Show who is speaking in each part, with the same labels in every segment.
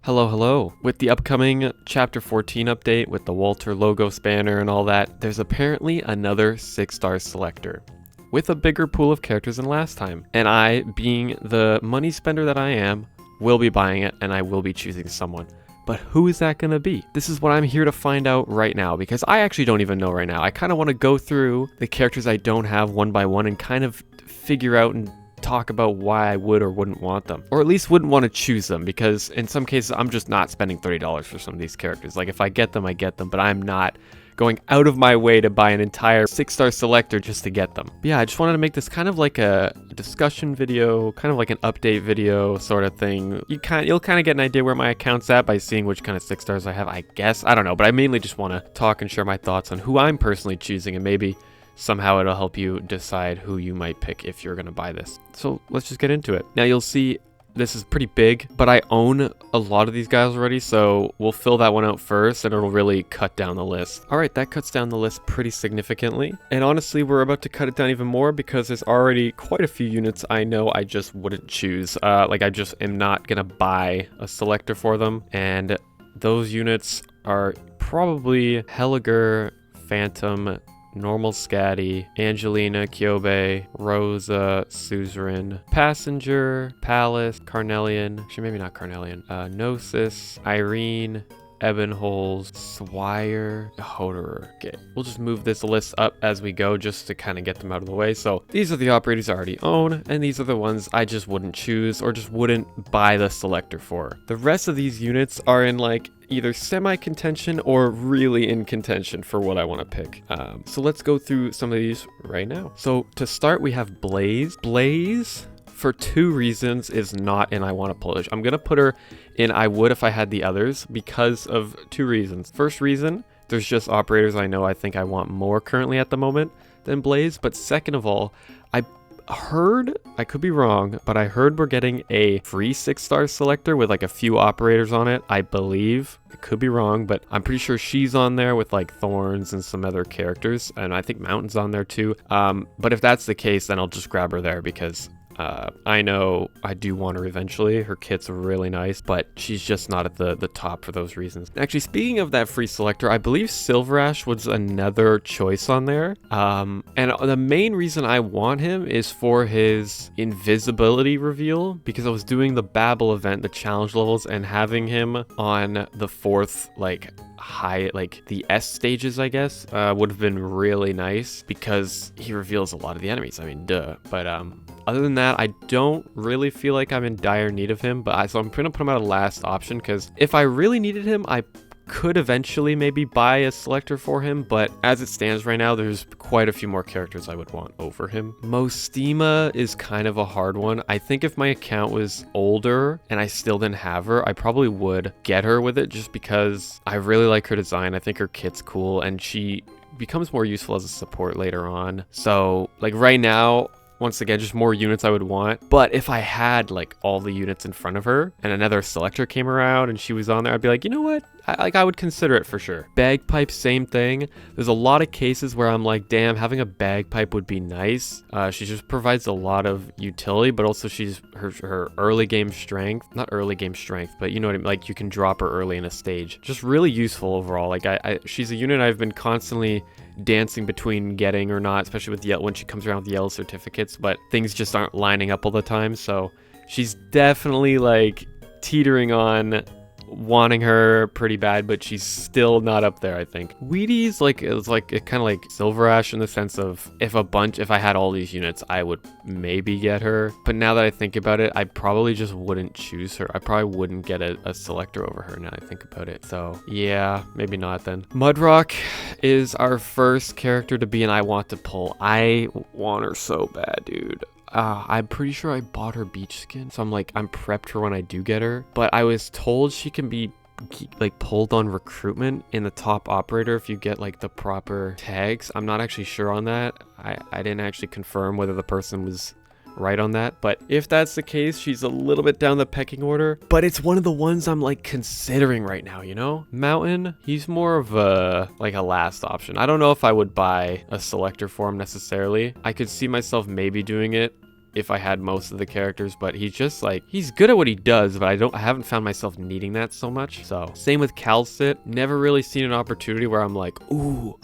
Speaker 1: Hello. With the upcoming Chapter 14 update with the Walter logo spanner and all that, there's apparently another 6-star selector with a bigger pool of characters than last time. And I, being the money spender that I am, will be buying it and I will be choosing someone. But who is that going to be? This is what I'm here to find out right now, because I actually don't even know right now. I kind of want to go through the characters I don't have one by one and kind of figure out and talk about why I would or wouldn't want them, or at least wouldn't want to choose them, because in some cases I'm just not spending $30 for some of these characters. Like if I get them, I get them, but I'm not going out of my way to buy an entire 6-star selector just to get them. But yeah, I just wanted to make this kind of like a discussion video, kind of like an update video sort of thing. You'll kind of get an idea where my account's at by seeing which kind of 6 stars I have, I guess. I don't know, but I mainly just want to talk and share my thoughts on who I'm personally choosing, and maybe somehow it'll help you decide who you might pick if you're going to buy this. So let's just get into it. Now you'll see this is pretty big, but I own a lot of these guys already, so we'll fill that one out first and it'll really cut down the list. All right, that cuts down the list pretty significantly. And honestly, we're about to cut it down even more because there's already quite a few units I know I just wouldn't choose. Like I just am not going to buy a selector for them. And those units are probably Helliger, Phantom, Normal Scatty, Angelina, Kyobe, Rosa, Suzerain, Passenger, Palace, Carnelian, actually maybe not Carnelian, Gnosis, Irene, Ebonholes, Swire, Hoderer. Okay, we'll just move this list up as we go just to kind of get them out of the way. So these are the operators I already own, and these are the ones I just wouldn't choose or just wouldn't buy the selector for. The rest of these units are in like either semi-contention or really in contention for what I want to pick. So let's go through some of these right now. So to start, we have Blaze. Blaze, for 2 reasons, is not in I want to push. I'm going to put her in I would if I had the others because of 2 reasons. First reason, there's just operators I think I want more currently at the moment than Blaze. But second of all, I heard, I could be wrong, but I heard we're getting a free 6-star selector with like a few operators on it, I believe. I could be wrong, but I'm pretty sure she's on there with like Thorns and some other characters, and I think Mountain's on there too. But if that's the case, then I'll just grab her there because I know I do want her eventually. Her kits are really nice, but she's just not at the top for those reasons. Actually, speaking of that free selector, I believe Silver Ash was another choice on there. And the main reason I want him is for his invisibility reveal, because I was doing the Babel event, the challenge levels, and having him on the 4th, like high, like the S stages, I guess, would have been really nice because he reveals a lot of the enemies. I mean, duh. But other than that, I don't really feel like I'm in dire need of him, so I'm gonna put him out a last option, because if I really needed him, I could eventually maybe buy a selector for him, but as it stands right now, there's quite a few more characters I would want over him. Mostima is kind of a hard one. I think if my account was older and I still didn't have her, I probably would get her with it just because I really like her design. I think her kit's cool and she becomes more useful as a support later on. So like right now, once again, just more units I would want. But if I had like all the units in front of her and another selector came around and she was on there, I'd be like, you know what? I would consider it for sure. Bagpipe, same thing. There's a lot of cases where I'm like, damn, having a bagpipe would be nice. She just provides a lot of utility, but also she's her early game strength, not early game strength, but you know what I mean? Like you can drop her early in a stage. Just really useful overall. Like she's a unit I've been constantly dancing between getting or not, especially with when she comes around with yellow certificates, but things just aren't lining up all the time. So she's definitely like teetering on wanting her pretty bad, but she's still not up there, I think. Wheaties, like, it's like kind of like Silver Ash in the sense of if I had all these units, I would maybe get her. But now that I think about it, I probably just wouldn't choose her. I probably wouldn't get a selector over her now I think about it. So yeah, maybe not then. Mudrock is our first character to be an I want to pull. I want her so bad, dude. I'm pretty sure I bought her beach skin, so I'm prepped for when I do get her. But I was told she can be like pulled on recruitment in the top operator if you get like the proper tags. I'm not actually sure on that. I didn't actually confirm whether the person was right on that, but if that's the case, she's a little bit down the pecking order, but it's one of the ones I'm like considering right now, you know? Mountain, he's more of a like a last option. I don't know if I would buy a selector for him necessarily. I could see myself maybe doing it if I had most of the characters, but he's just like, he's good at what he does, but I haven't found myself needing that so much. So same with Calcit, never really seen an opportunity where I'm like, ooh,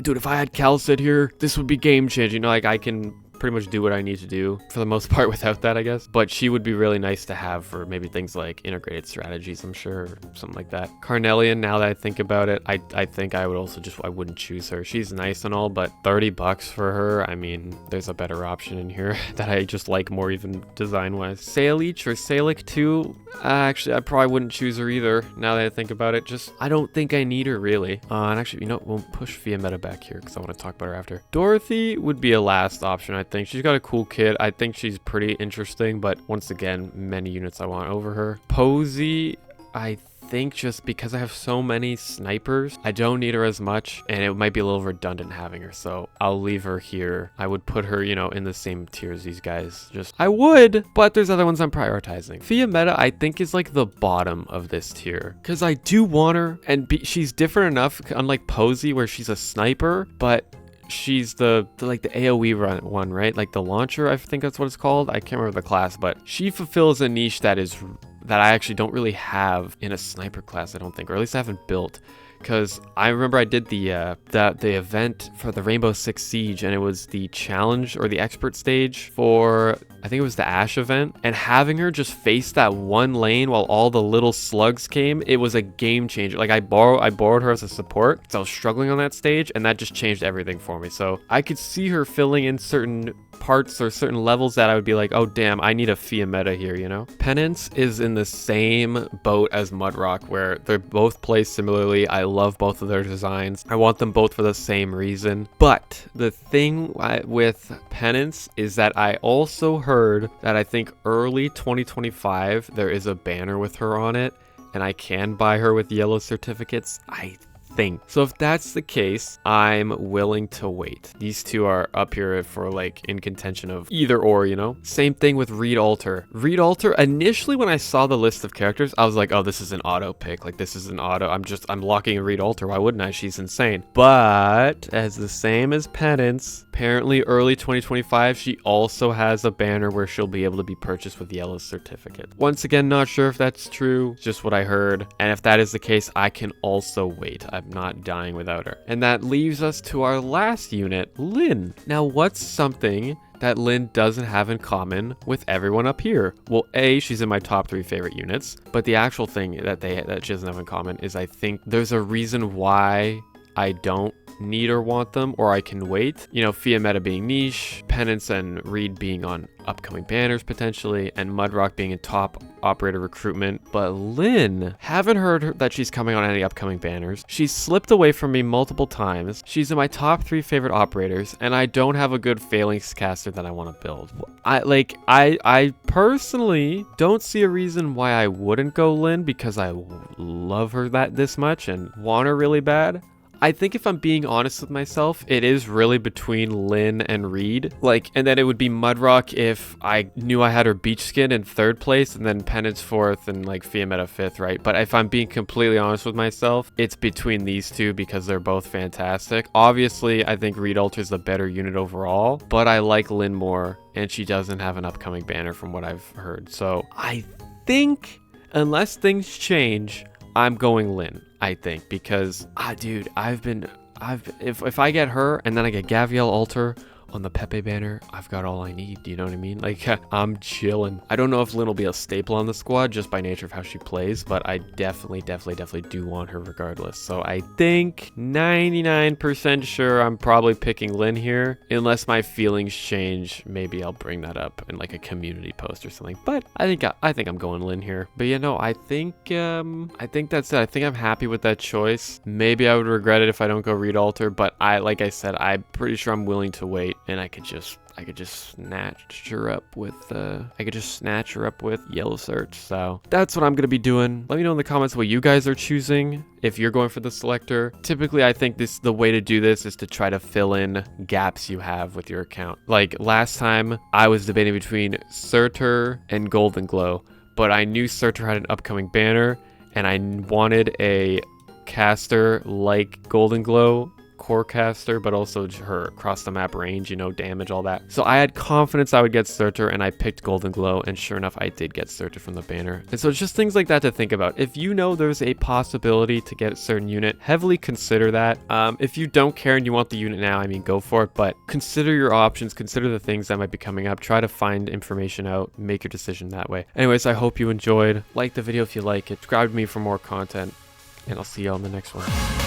Speaker 1: dude, if I had Calcit here, this would be game changing. You know, like I can pretty much do what I need to do for the most part without that, I guess. But she would be really nice to have for maybe things like integrated strategies, I'm sure, or something like that. Carnelian, now that I think about it, I think I would also I wouldn't choose her. She's nice and all, but 30 bucks for her, I mean, there's a better option in here that I just like more even design-wise. Salich or Salic 2, actually, I probably wouldn't choose her either, now that I think about it. Just, I don't think I need her, really. And actually, you know, we'll push Fiametta back here, because I want to talk about her after. Dorothy would be a last option, I think. She's got a cool kit. I think she's pretty interesting, but once again, many units I want over her. Posey, I think just because I have so many snipers, I don't need her as much, and it might be a little redundant having her, so I'll leave her here. I would put her, you know, in the same tier as these guys. I would, but there's other ones I'm prioritizing. Fiametta, I think, is like the bottom of this tier, because I do want her, and she's different enough, unlike Posey, where she's a sniper, but she's the like the AoE one, right? Like the launcher, I think that's what it's called. I can't remember the class, but she fulfills a niche that I actually don't really have in a sniper class, I don't think, or at least I haven't built. Because I remember I did the event for the Rainbow Six Siege, and it was the challenge or the expert stage for, I think it was the Ash event, and having her just face that one lane while all the little slugs came, it was a game changer. Like I borrowed her as a support, so I was struggling on that stage, and that just changed everything for me. So I could see her filling in certain parts or certain levels that I would be like, oh damn, I need a Fiametta here, you know? Penance is in the same boat as Mudrock, where they're both placed similarly. I love both of their designs. I want them both for the same reason. But the thing with Penance is that I also heard that I think early 2025 there is a banner with her on it, and I can buy her with yellow certificates, I think. So if that's the case, I'm willing to wait. These two are up here for like in contention of either or, you know? Same thing with Reed Alter. Reed Alter, initially when I saw the list of characters, I was like, oh, this is an auto pick. Like this is an auto. I'm locking in Reed Alter. Why wouldn't I? She's insane. But as the same as Penance, apparently early 2025, she also has a banner where she'll be able to be purchased with yellow certificate. Once again, not sure if that's true, just what I heard. And if that is the case, I can also wait. I'm not dying without her. And that leaves us to our last unit, Lynn. Now, what's something that Lynn doesn't have in common with everyone up here? Well, A, she's in my top 3 favorite units, but the actual thing that she doesn't have in common is I think there's a reason why I don't need or want them, or I can wait. You know, Fiametta being niche, Penance and Reed being on upcoming banners potentially, and Mudrock being in top operator recruitment. But Lynn, haven't heard that she's coming on any upcoming banners. She's slipped away from me multiple times. She's in my top 3 favorite operators, and I don't have a good phalanx caster that I want to build. I personally don't see a reason why I wouldn't go Lynn, because I love her this much and want her really bad. I think if I'm being honest with myself, it is really between Lynn and Reed. And then it would be Mudrock if I knew I had her beach skin in 3rd place, and then Penance 4th and like Fiametta 5th, right? But if I'm being completely honest with myself, it's between these two because they're both fantastic. Obviously, I think Reed Alter's the better unit overall, but I like Lynn more, and she doesn't have an upcoming banner from what I've heard. So I think unless things change, I'm going Lynn, I think, because dude, if I get her and then I get Gaviel Alter on the Pepe banner, I've got all I need. Do you know what I mean? Like, I'm chilling. I don't know if Lynn will be a staple on the squad just by nature of how she plays, but I definitely do want her regardless. So I think 99% sure I'm probably picking Lynn here. Unless my feelings change, maybe I'll bring that up in like a community post or something. But I think I'm going Lynn here. But you know, I think that's it. I think I'm happy with that choice. Maybe I would regret it if I don't go Reed Alter, but like I said, I'm pretty sure I'm willing to wait. And I could just snatch her up with yellow search. So that's what I'm gonna be doing. Let me know in the comments what you guys are choosing if you're going for the selector. Typically, I think the way to do this is to try to fill in gaps you have with your account. Like last time, I was debating between Surtur and Golden Glow, but I knew Surtur had an upcoming banner, and I wanted a caster like Golden Glow core caster, but also her across the map range, you know, damage, all that. So I had confidence I would get Selector, and I picked Golden Glow, and sure enough, I did get Selector from the banner. And so it's just things like that to think about. If you know there's a possibility to get a certain unit, heavily consider that. If you don't care and you want the unit now, I mean, go for it, but consider your options, consider the things that might be coming up, try to find information out, make your decision that way. Anyways, I hope you enjoyed. Like the video if you like it, subscribe to me for more content, and I'll see you on the next one.